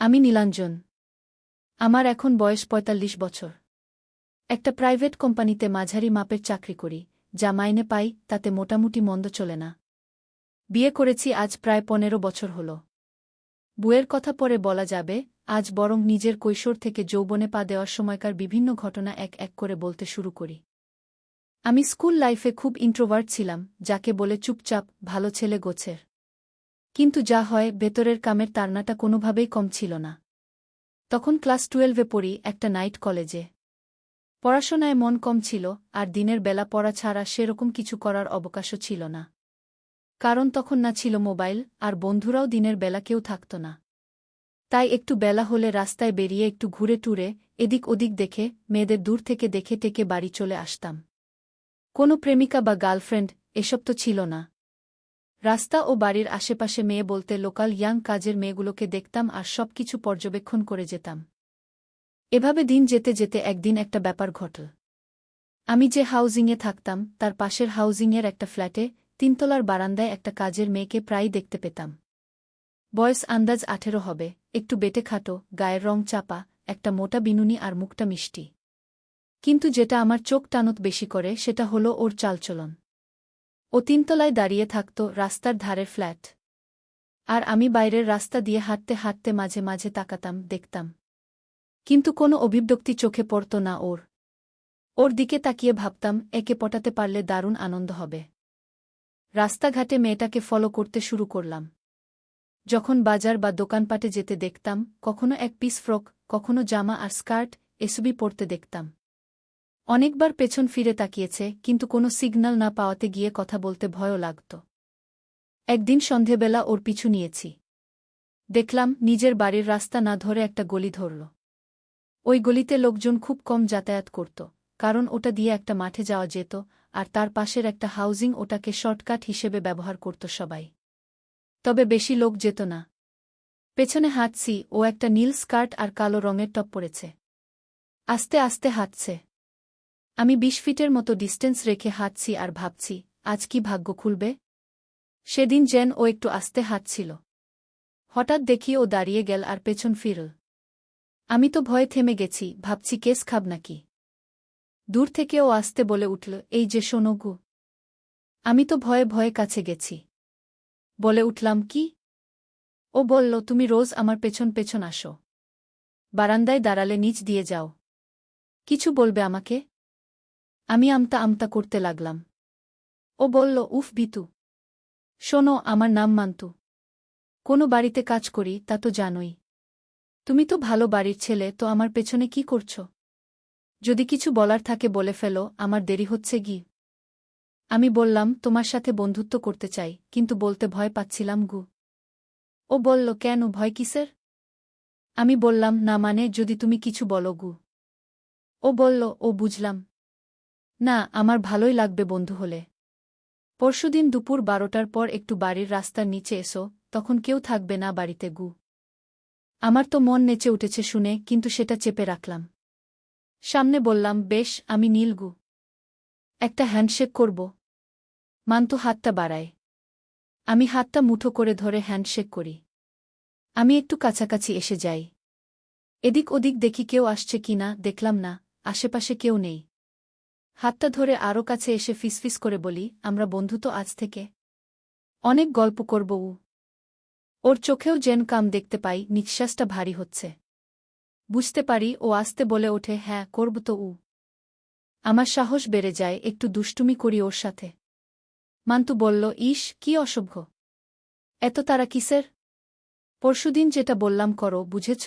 আমি নীলাঞ্জন। আমার এখন বয়স ৪৫ বছর। একটা প্রাইভেট কোম্পানিতে মাঝারি মাপের চাকরি করি, যা মাইনে পাই তাতে মোটামুটি মন্দ চলে না। বিয়ে করেছি আজ প্রায় ১৫ বছর হল। বুয়ের কথা পরে বলা যাবে, আজ বরং নিজের কৈশোর থেকে যৌবনে পা দেওয়ার সময়কার বিভিন্ন ঘটনা এক এক করে বলতে শুরু করি। আমি স্কুল লাইফে খুব ইন্ট্রোভার্ট ছিলাম, যাকে বলে চুপচাপ, ভালো ছেলে গোছের। কিন্তু যা হয়, ভেতরের কামের তাড়নাটা কোনোভাবেই কম ছিল না। তখন ক্লাস 12-এ পড়ি একটা নাইট কলেজে। পড়াশোনায় মন কম ছিল, আর দিনের বেলা পড়া ছাড়া সেরকম কিছু করার অবকাশও ছিল না। কারণ তখন না ছিল মোবাইল, আর বন্ধুরাও দিনের বেলা কেউ থাকত না। তাই একটু বেলা হলে রাস্তায় বেরিয়ে একটু ঘুরে টুরে, এদিক ওদিক দেখে, মেয়েদের দূর থেকে দেখে টেকে বাড়ি চলে আসতাম। কোনো প্রেমিকা বা গার্লফ্রেন্ড এসব তো ছিল না। রাস্তা ও বাড়ির আশেপাশে মেয়ে বলতে লোকাল ইয়াং কাজের মেয়েগুলোকে দেখতাম আর সবকিছু পর্যবেক্ষণ করে যেতাম। এভাবে দিন যেতে যেতে একদিন একটা ব্যাপার ঘটল। আমি যে হাউজিংয়ে থাকতাম তার পাশের হাউজিংয়ের একটা ফ্ল্যাটে ৩ তলার বারান্দায় একটা কাজের মেয়েকে প্রায়ই দেখতে পেতাম। বয়স আন্দাজ ১৮ হবে, একটু বেটে খাটো, গায়ের রং চাপা, একটা মোটা বিনুনি আর মুখটা মিষ্টি। কিন্তু যেটা আমার চোখ টানত বেশি করে সেটা হলো ওর চালচলন। ও ৩ তলায় দাঁড়িয়ে থাকত, রাস্তার ধারের ফ্ল্যাট। আর আমি বাইরের রাস্তা দিয়ে হাঁটতে হাঁটতে মাঝে মাঝে তাকাতাম, দেখতাম। কিন্তু কোনো অভিব্যক্তি চোখে পড়ত না ওর। ওর দিকে তাকিয়ে ভাবতাম, একে পটাতে পারলে দারুণ আনন্দ হবে। রাস্তাঘাটে মেয়েটাকে ফলো করতে শুরু করলাম। যখন বাজার বা দোকানপাটে যেতে দেখতাম, কখনো এক পিস ফ্রক, কখনো জামা আর স্কার্ট এসবই পরতে দেখতাম। অনেকবার পেছন ফিরে তাকিয়েছে, কিন্তু কোনো সিগন্যাল না পাওয়াতে গিয়ে কথা বলতে ভয়ও লাগত। একদিন সন্ধেবেলা ওর পিছু নিয়েছি। দেখলাম নিজের বাড়ির রাস্তা না ধরে একটা গলি ধরল। ওই গলিতে লোকজন খুব কম যাতায়াত করত, কারণ ওটা দিয়ে একটা মাঠে যাওয়া যেত, আর তার পাশের একটা হাউজিং ওটাকে শর্টকাট হিসেবে ব্যবহার করত সবাই। তবে বেশি লোক যেত না। পেছনে হাঁটছি, ও একটা নীল স্কার্ট আর কালো রঙের টপ পরেছে। আস্তে আস্তে হাঁটছে। আমি ২০ ফিটের মতো ডিস্টেন্স রেখে হাঁটছি আর ভাবছি, আজ কি ভাগ্য খুলবে। সেদিন যেন ও একটু আস্তে হাঁটছিল। হঠাৎ দেখি ও দাঁড়িয়ে গেল আর পেছন ফিরল। আমি তো ভয়ে থেমে গেছি, ভাবছি কেস খাব নাকি। দূর থেকে ও আসতে বলে উঠল, এই যে শোনো গু। আমি তো ভয়ে ভয়ে কাছে গেছি। বলে উঠলাম, কি? ও বলল, তুমি রোজ আমার পেছন পেছন আসো। বারান্দায় দাঁড়ালে নিচ দিয়ে যাও। কিছু বলবে আমাকে? আমি আমতা আমতা করতে লাগলাম। ও বলল, উফ বিতু। শোনো, আমার নাম মান্তু। কোনো বাড়িতে কাজ করি, তা তো জানোই। তুমি তো ভালো বাড়ির ছেলে, তো আমার পেছনে কি করছো? যদি কিছু বলার থাকে বলে ফেলো, আমার দেরি হচ্ছে গি। আমি বললাম, তোমার সাথে বন্ধুত্ব করতে চাই, কিন্তু বলতে ভয় পাচ্ছিলাম গু। ও বলল, কেন, ভয় কিসের? আমি বললাম, না মানে যদি তুমি কিছু বলো গু। ও বলল, ও বুঝলাম। না, আমার ভালোই লাগবে বন্ধু হলে। পরশুদিন দুপুর ১২টার পর একটু বাড়ির রাস্তার নিচে এসো, তখন কেউ থাকবে না বাড়িতে গু। আমার তো মন নেচে উঠেছে শুনে, কিন্তু সেটা চেপে রাখলাম। সামনে বললাম, বেশ, আমি নীল গু। একটা হ্যান্ডশেক করব। মান্তু হাতটা বাড়ায়। আমি হাতটা মুঠো করে ধরে হ্যান্ডশেক করি। আমি একটু কাছাকাছি এসে যাই। এদিক ওদিক দেখি কেউ আসছে কিনা, দেখলাম না, আশেপাশে কেউ নেই। হাতটা ধরে আরও কাছে এসে ফিসফিস করে বলি, আমরা বন্ধু তো আজ থেকে। অনেক গল্প করব উ। ওর চোখেও যেন কাম দেখতে পাই, নিঃশ্বাসটা ভারী হচ্ছে। বুঝতে পারি ও আস্তে বলে ওঠে, হ্যাঁ, করব তো উ। আমার সাহস বেড়ে যায়, একটু দুষ্টুমি করি ওর সাথে। মান্তু বলল, ইস, কি অসভ্য। এত তারা কিসের? পরশুদিন যেটা বললাম করো, বুঝেছ?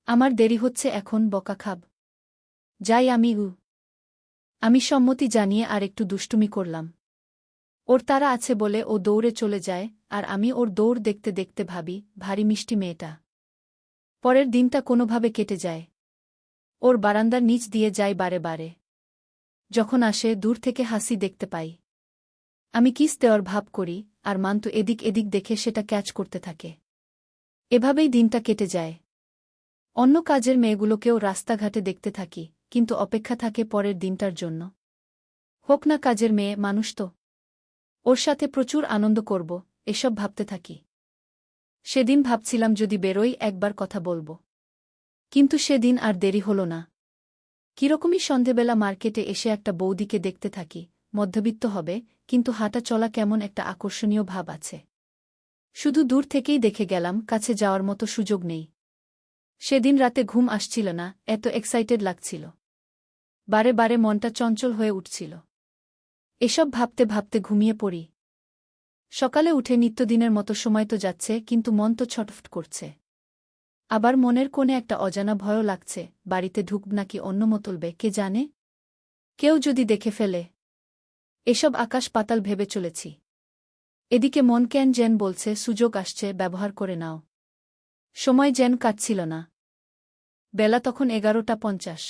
আমার দেরি হচ্ছে এখন, বকা খাব। যাই আমি উ। আমি সম্মতি জানিয়ে আর একটু দুষ্টুমি করলাম। ওর তারা আছে বলে ও দৌড়ে চলে যায়, আর আমি ওর দৌড় দেখতে দেখতে ভাবি, ভারী মিষ্টি মেয়েটা। পরের দিনটা কোনোভাবে কেটে যায়। ওর বারান্দার নিচ দিয়ে যাই বারে বারে। যখন আসে, দূর থেকে হাসি দেখতে পাই। আমি কিস দেওয়ার ভাব করি, আর মান্তু এদিক এদিক দেখে সেটা ক্যাচ করতে থাকে। এভাবেই দিনটা কেটে যায়। অন্য কাজের মেয়েগুলোকেও রাস্তাঘাটে দেখতে থাকি, কিন্তু অপেক্ষা থাকে পরের দিনটার জন্য। হোক না কাজের মেয়ে, মানুষ তো। ওর সাথে প্রচুর আনন্দ করব, এসব ভাবতে থাকি। সেদিন ভাবছিলাম যদি বেরোই একবার কথা বলবো। কিন্তু সেদিন আর দেরি হল না। কিরকমই সন্ধেবেলা মার্কেটে এসে একটা বৌদিকে দেখতে থাকি, মধ্যবিত্ত হবে, কিন্তু হাঁটা চলা কেমন একটা আকর্ষণীয় ভাব আছে। শুধু দূর থেকেই দেখে গেলাম, কাছে যাওয়ার মতো সুযোগ নেই। সেদিন রাতে ঘুম আসছিল না, এত এক্সাইটেড লাগছিল। বারে বারে মনটা চঞ্চল হয়ে উঠছিল। এসব ভাবতে ভাবতে ঘুমিয়ে পড়ি। সকালে উঠে নিত্যদিনের মতো সময় তো যাচ্ছে, কিন্তু মন তো ছটফট করছে। আবার মনের কোণে একটা অজানা ভয়ও লাগছে, বাড়িতে ঢুকব নাকি অন্য মতলবে কে জানে। কেউ যদি দেখে ফেলে। এসব আকাশ পাতাল ভেবে চলেছি। এদিকে মন কেন যেন বলছে সুযোগ আসছে, ব্যবহার করে নাও। সময় যেন কাটছিল না। বেলা তখন 11:50।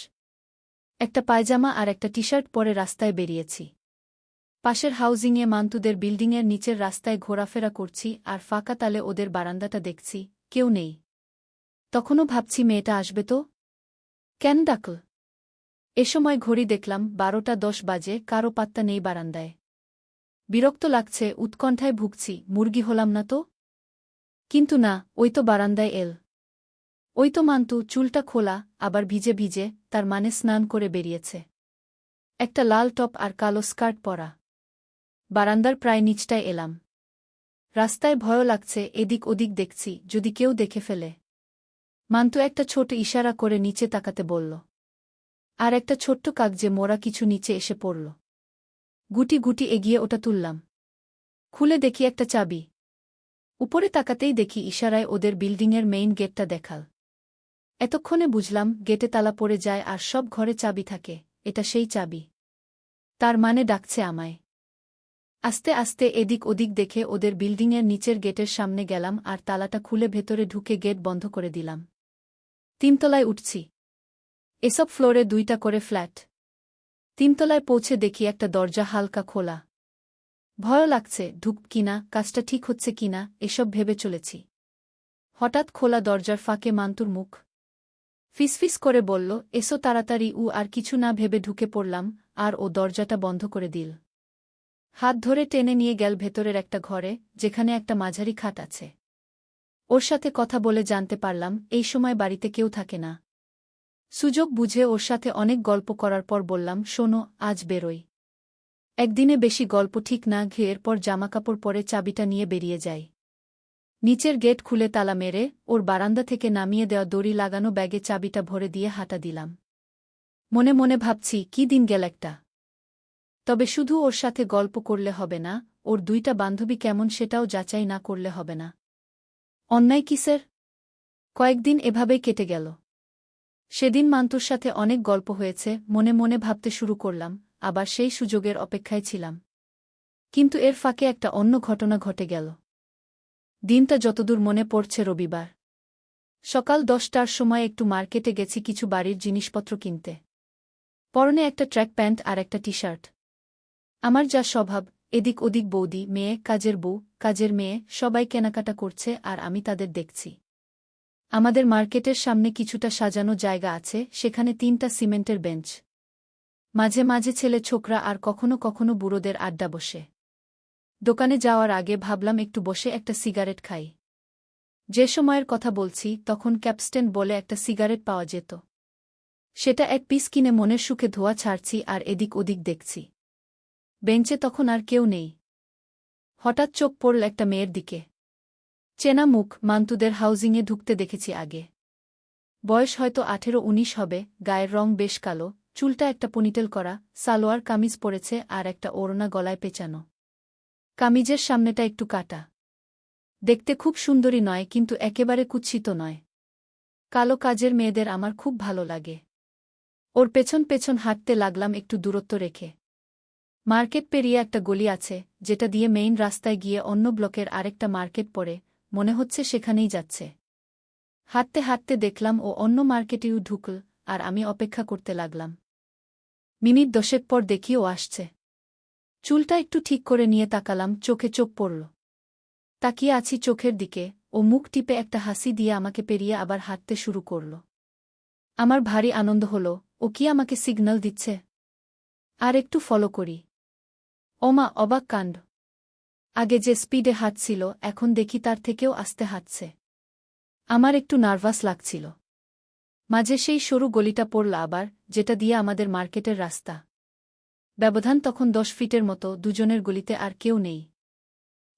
একটা পায়জামা আর একটা টি-শার্ট পরে রাস্তায় বেরিয়েছি। পাশের হাউজিংয়ে মান্তুদের বিল্ডিংয়ের নিচের রাস্তায় ঘোরাফেরা করছি আর ফাঁকা তালে ওদের বারান্দাটা দেখছি, কেউ নেই। তখনও ভাবছি মেয়েটা আসবে তো? কেন ডাকল? এ সময় ঘড়ি দেখলাম 12:10 বাজে, কারও পাত্তা নেই বারান্দায়। বিরক্ত লাগছে, উৎকণ্ঠায় ভুগছি, মুরগি হলাম না তো? কিন্তু না, ওই তো বারান্দায় এল। ওই তো মান্তু, চুলটা খোলা, আবার ভিজে ভিজে, তার মানে স্নান করে বেরিয়েছে। একটা লাল টপ আর কালো স্কার্ট পরা। বারান্দার প্রায় নিচটায় এলাম। রাস্তায় ভয়ও লাগছে, এদিক ওদিক দেখছি, যদি কেউ দেখে ফেলে। মান্তু একটা ছোট ইশারা করে নিচে তাকাতে বলল। আর একটা ছোট্ট কাগজে মোড়া কিছু নিচে এসে পড়ল। গুটি গুটি এগিয়ে ওটা তুললাম। খুলে দেখি একটা চাবি। উপরে তাকাতেই দেখি ইশারায় ওদের বিল্ডিংয়ের মেইন গেটটা দেখাল। এতক্ষণে বুঝলাম গেটে তালা পড়ে যায় আর সব ঘরে চাবি থাকে, এটা সেই চাবি। তার মানে ডাকছে আমায়। আস্তে আস্তে এদিক ওদিক দেখে ওদের বিল্ডিংয়ের নিচের গেটের সামনে গেলাম আর তালাটা খুলে ভেতরে ঢুকে গেট বন্ধ করে দিলাম। 3 তলায় উঠছি। এসব ফ্লোরে 2টা করে ফ্ল্যাট। 3 তলায় পৌঁছে দেখি একটা দরজা হালকা খোলা। ভয় লাগছে, ঢুকব কিনা, কাজটা ঠিক হচ্ছে কিনা, এসব ভেবে চলেছি। হঠাৎ খোলা দরজার ফাঁকে মান্তুর মুখ। ফিসফিস করে বলল, এসো তাড়াতাড়ি। আর কিছু না ভেবে ঢুকে পড়লাম, আর ও দরজাটা বন্ধ করে দিল। হাত ধরে টেনে নিয়ে গেল ভেতরের একটা ঘরে, যেখানে একটা মাঝারি খাট আছে। ওর সাথে কথা বলে জানতে পারলাম এই সময় বাড়িতে কেউ থাকে না। সুযোগ বুঝে ওর সাথে অনেক গল্প করার পর বললাম, শোনো, আজ বেরোই। একদিনে বেশি গল্প ঠিক না, এরপর জামাকাপড় পরে চাবিটা নিয়ে বেরিয়ে যাই। নিচের গেট খুলে তালা মেরে ওর বারান্দা থেকে নামিয়ে দেওয়া দড়ি লাগানো ব্যাগে চাবিটা ভরে দিয়ে হাঁটা দিলাম। মনে মনে ভাবছি কি দিন গেল একটা। তবে শুধু ওর সাথে গল্প করলে হবে না, ওর 2টা বান্ধবী কেমন সেটাও যাচাই না করলে হবে না। অন্যায় কিসের? কয়েকদিন এভাবেই কেটে গেল। সেদিন মান্তুর সাথে অনেক গল্প হয়েছে, মনে মনে ভাবতে শুরু করলাম, আবার সেই সুযোগের অপেক্ষায় ছিলাম। কিন্তু এর ফাঁকে একটা অন্য ঘটনা ঘটে গেল। দিনটা যতদূর মনে পড়ছে রবিবার। সকাল 10টার সময় একটু মার্কেটে গেছি কিছু বাড়ির জিনিসপত্র কিনতে। পরনে একটা ট্র্যাক প্যান্ট আর একটা টি-শার্ট। আমার যা স্বভাব, এদিক ওদিক বৌদি, মেয়ে, কাজের বউ, কাজের মেয়ে, সবাই কেনাকাটা করছে আর আমি তাদের দেখছি। আমাদের মার্কেটের সামনে কিছুটা সাজানো জায়গা আছে, সেখানে 3টা সিমেন্টের বেঞ্চ। মাঝে মাঝে ছেলে ছোকরা আর কখনো কখনো বুড়োদের আড্ডা বসে। দোকানে যাওয়ার আগে ভাবলাম একটু বসে একটা সিগারেট খাই। যে সময়ের কথা বলছি তখন ক্যাপস্টেন বলে একটা সিগারেট পাওয়া যেত। সেটা 1 পিস কিনে মনের সুখে ধোঁয়া ছাড়ছি আর এদিক ওদিক দেখছি। বেঞ্চে তখন আর কেউ নেই। হঠাৎ চোখ পড়ল একটা মেয়ের দিকে। চেনা মুখ, মান্তুদের হাউজিংয়ে ঢুকতে দেখেছি আগে। বয়স হয়তো 18-19 হবে, গায়ের রং বেশ কালো, চুলটা একটা পনিটেল করা, সালোয়ার কামিজ পরেছে আর একটা ওড়না গলায় পেঁচানো। কামিজের সামনেটা একটু কাটা। দেখতে খুব সুন্দরী নয়, কিন্তু একেবারে কুৎসিত নয়। কালো কাজের মেয়েদের আমার খুব ভালো লাগে। ওর পেছন পেছন হাঁটতে লাগলাম একটু দূরত্ব রেখে। মার্কেট পেরিয়ে একটা গলি আছে, যেটা দিয়ে মেইন রাস্তায় গিয়ে অন্য ব্লকের আরেকটা মার্কেট পড়ে, মনে হচ্ছে সেখানেই যাচ্ছে। হাঁটতে হাঁটতে দেখলাম ও অন্য মার্কেটেও ঢুকল, আর আমি অপেক্ষা করতে লাগলাম। মিনিট 10 পর দেখি ও আসছে। চুলটা একটু ঠিক করে নিয়ে তাকালাম, চোখে চোখ পড়ল। তাকিয়ে আছি চোখের দিকে, ও মুখ টিপে একটা হাসি দিয়ে আমাকে পেরিয়ে আবার হাঁটতে শুরু করল। আমার ভারী আনন্দ হল, ও কি আমাকে সিগন্যাল দিচ্ছে? আর একটু ফলো করি। ওমা, অবাক কাণ্ড! আগে যে স্পিডে হাঁটছিল এখন দেখি তার থেকেও আস্তে হাঁটছে। আমার একটু নার্ভাস লাগছিল। মাঝে সেই সরু গলিটা পড়ল আবার, যেটা দিয়ে আমাদের মার্কেটের রাস্তা। ব্যবধান তখন 10 ফিটের মতো, দুজনের গলিতে আর কেউ নেই।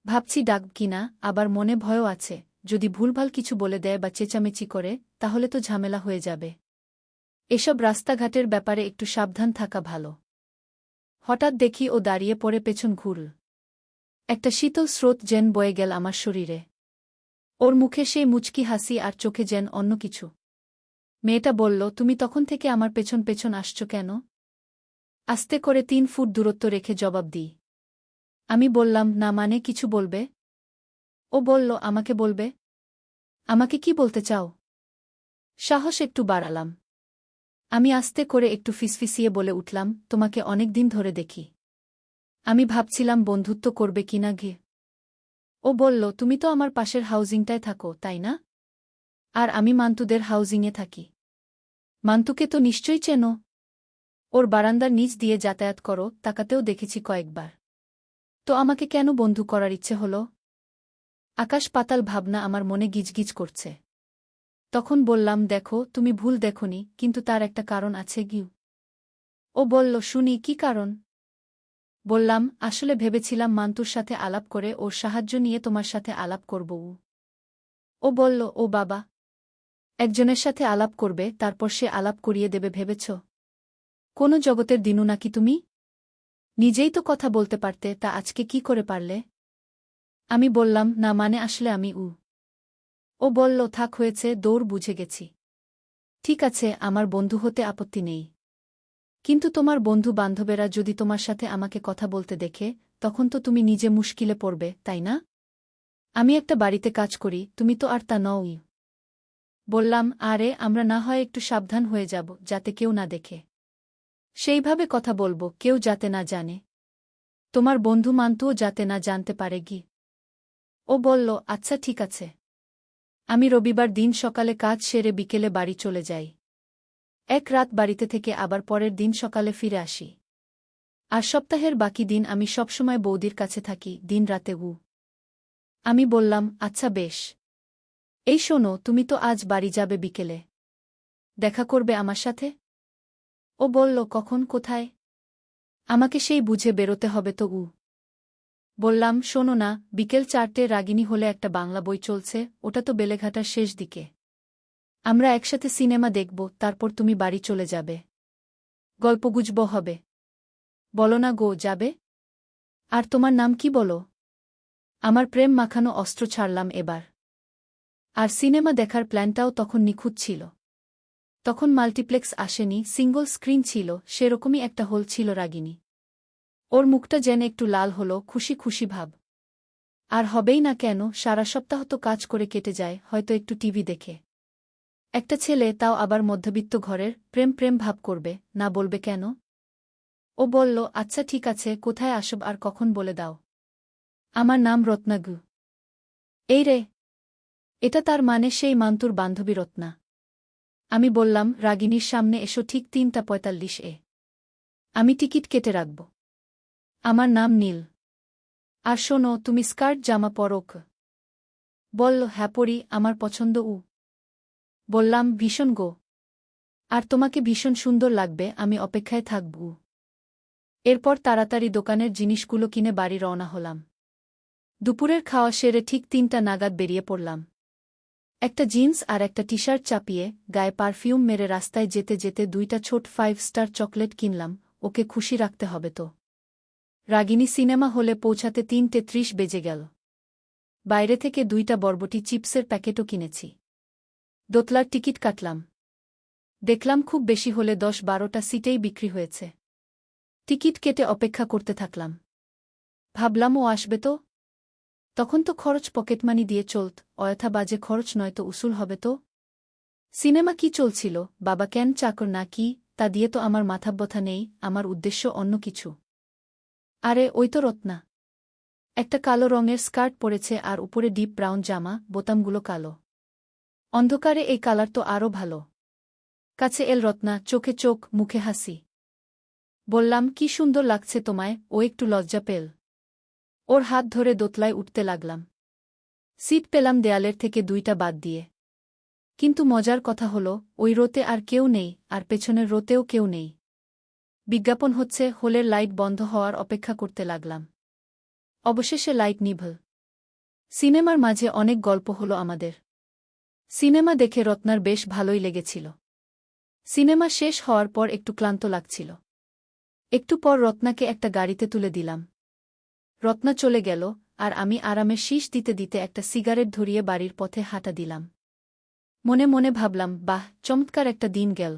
ভাবছি ডাকব কিনা, আবার মনে ভয়ও আছে, যদি ভুলভাল কিছু বলে দেয় বা চেঁচামেচি করে, তাহলে তো ঝামেলা হয়ে যাবে। এসব রাস্তাঘাটের ব্যাপারে একটু সাবধান থাকা ভালো। হঠাৎ দেখি ও দাঁড়িয়ে পড়ে পেছন ঘুরল। একটা শীতল স্রোত যেন বয়ে গেল আমার শরীরে। ওর মুখে সেই মুচকি হাসি আর চোখে যেন অন্য কিছু। মেয়েটা বলল, তুমি তখন থেকে আমার পেছন পেছন আসছ কেন? আস্তে করে 3 ফুট দূরত্ব রেখে জবাব দিই। আমি বললাম, না মানে কিছু বলবে? ও বলল, আমাকে বলবে। আমাকে কি বলতে চাও? সাহস একটু বাড়ালাম। আমি আস্তে করে একটু ফিসফিসিয়ে বলে উঠলাম, তোমাকে অনেক দিন ধরে দেখি। আমি ভাবছিলাম বন্ধুত্ব করবে কিনা গে। ও বলল, তুমি তো আমার পাশের হাউজিংটায় থাকো, তাই না? আর আমি মান্তুদের হাউজিংয়ে থাকি। মান্তুকে তো নিশ্চয়ই চেনো। ওর বারান্দার নিচ দিয়ে যাতায়াত করো, তাকাতেও দেখেছি কয়েকবার। তো আমাকে কেন বন্ধু করার ইচ্ছে হলো? আকাশ পাতাল ভাবনা আমার মনে গিজগিজ করছে। তখন বললাম, দেখো, তুমি ভুল দেখোনি, কিন্তু তার একটা কারণ আছে গিউ। ও বলল, শুনি, কি কারণ? বললাম, আসলে ভেবেছিলাম মান্তুর সাথে আলাপ করে ওর সাহায্য নিয়ে তোমার সাথে আলাপ করব। ও বলল, ও বাবা, একজনের সাথে আলাপ করবে তারপর সে আলাপ করিয়ে দেবে ভেবেছ? কোন জগতের দিনু নাকি তুমি? নিজেই তো কথা বলতে পারতে, তা আজকে কি করে পারলে? আমি বললাম, না মানে আসলে আমি ও বলল, থাক হয়েছে, দৌড়, বুঝে গেছি। ঠিক আছে, আমার বন্ধু হতে আপত্তি নেই। কিন্তু তোমার বন্ধু বান্ধবেরা যদি তোমার সাথে আমাকে কথা বলতে দেখে, তখন তো তুমি নিজে মুশকিলে পড়বে, তাই না? আমি একটা বাড়িতে কাজ করি, তুমি তো আর তা নওই। বললাম, আরে আমরা না হয় একটু সাবধান হয়ে যাব, যাতে কেউ না দেখে। সেইভাবে কথা বলবো, কেউ যাতে না জানে। তোমার বন্ধু মান্তুও যাতে না জানতে পারে গি। ও বলল, আচ্ছা ঠিক আছে। আমি রবিবার দিন সকালে কাজ সেরে বিকেলে বাড়ি চলে যাই। এক রাত বাড়িতে থেকে আবার পরের দিন সকালে ফিরে আসি। আর সপ্তাহের বাকি দিন আমি সবসময় বৌদির কাছে থাকি, দিন রাতে আমি বললাম, আচ্ছা বেশ। এই শোনো, তুমি তো আজ বাড়ি যাবে বিকেলে। দেখা করবে আমার সাথে? ও বলল, কখন, কোথায়? আমাকে সেই বুঝে বেরোতে হবে তো বললাম, শোনো না, বিকেল 4টে রাগিনী হলে একটা বাংলা বই চলছে, ওটা তো বেলেঘাটার শেষ দিকে। আমরা একসাথে সিনেমা দেখব, তারপর তুমি বাড়ি চলে যাবে। গল্পগুজব হবে। বলো না গো, যাবে? আর তোমার নাম কি বলো? আমার প্রেম মাখানো অস্ত্র ছাড়লাম এবার। আর সিনেমা দেখার প্ল্যানটাও তখন নিখুঁত ছিল। তখন মাল্টিপ্লেক্স আসেনি, সিঙ্গল স্ক্রিন ছিল, সেরকমই একটা হল ছিল রাগিনী। ওর মুখটা যেন একটু লাল হলো, খুশি খুশি ভাব। আর হবেই না কেন, সারা সপ্তাহ তো কাজ করে কেটে যায়, হয়তো একটু টিভি দেখে। একটা ছেলে, তাও আবার মধ্যবিত্ত ঘরের, প্রেম প্রেম ভাব করবে, না বলবে কেন? ও বলল, আচ্ছা ঠিক আছে, কোথায় আসব আর কখন বলে দাও। আমার নাম রত্নাগু। এই রে, এটা তার মানে সেই মান্তুর বান্ধবী রত্না। আমি বললাম, রাগিনীর সামনে এসো ঠিক 3:45 আমি টিকিট কেটে রাখব। আমার নাম নীল। আর শোনো, তুমি স্কার্ট জামা পরো? বলল, হ্যাঁ পরি, আমার পছন্দ বললাম, ভীষণ গো। আর তোমাকে ভীষণ সুন্দর লাগবে, আমি অপেক্ষায় থাকব। এরপর তাড়াতাড়ি দোকানের জিনিসগুলো কিনে বাড়ি রওনা হলাম। দুপুরের খাওয়া সেরে ঠিক 3টা নাগাদ বেরিয়ে পড়লাম। একটা জিন্স আর একটা টি শার্ট চাপিয়ে, গায়ে পারফিউম মেরে রাস্তায় যেতে যেতে 2টা ছোট 5 স্টার চকলেট কিনলাম, ওকে খুশি রাখতে হবে তো। রাগিনী সিনেমা হলে পৌঁছাতে 3:30 বেজে গেল। বাইরে থেকে 2টা বরবটি চিপসের প্যাকেটও কিনেছি। দোতলার টিকিট কাটলাম। দেখলাম খুব বেশি হলে 10-12টা সিটেই বিক্রি হয়েছে। টিকিট কেটে অপেক্ষা করতে থাকলাম। ভাবলাম ও আসবে তো। তখন তো খরচ পকেটমানি দিয়ে চলত, অযথা বাজে খরচ নয়তো উসুল হবে তো। সিনেমা কি চলছিল, বাবা কেন চাকর না কি, তা দিয়ে তো আমার মাথাব্যথা নেই, আমার উদ্দেশ্য অন্য কিছু। আরে ওই তো রত্না। একটা কালো রঙের স্কার্ট পরেছে আর উপরে ডিপ ব্রাউন জামা, বোতামগুলো কালো। অন্ধকারে এই কালার তো আরও ভালো। কাছে এল রত্না, চোখে চোখ, মুখে হাসি। বললাম, কি সুন্দর লাগছে তোমায়। ও একটু লজ্জা পেল। ওর হাত ধরে দোতলায় উঠতে লাগলাম। সিট পেলাম দেয়ালের থেকে 2টা বাদ দিয়ে। কিন্তু মজার কথা হলো, ওই রোতে আর কেউ নেই, আর পেছনের রোতেও কেউ নেই। বিজ্ঞাপন হচ্ছে, হলের লাইট বন্ধ হওয়ার অপেক্ষা করতে লাগলাম। অবশেষে লাইট নিভল। সিনেমার মাঝে অনেক গল্প হলো আমাদের। সিনেমা দেখে রত্নার বেশ ভালোই লেগেছিল। সিনেমা শেষ হওয়ার পর একটু ক্লান্ত লাগছিল। একটু পর রত্নাকে একটা গাড়িতে তুলে দিলাম। রত্না চলে গেল, আর আমি আরামে শীষ দিতে দিতে একটা সিগারেট ধরিয়ে বাড়ির পথে হাঁটা দিলাম। মনে মনে ভাবলাম, বাহ, চমৎকার একটা দিন গেল।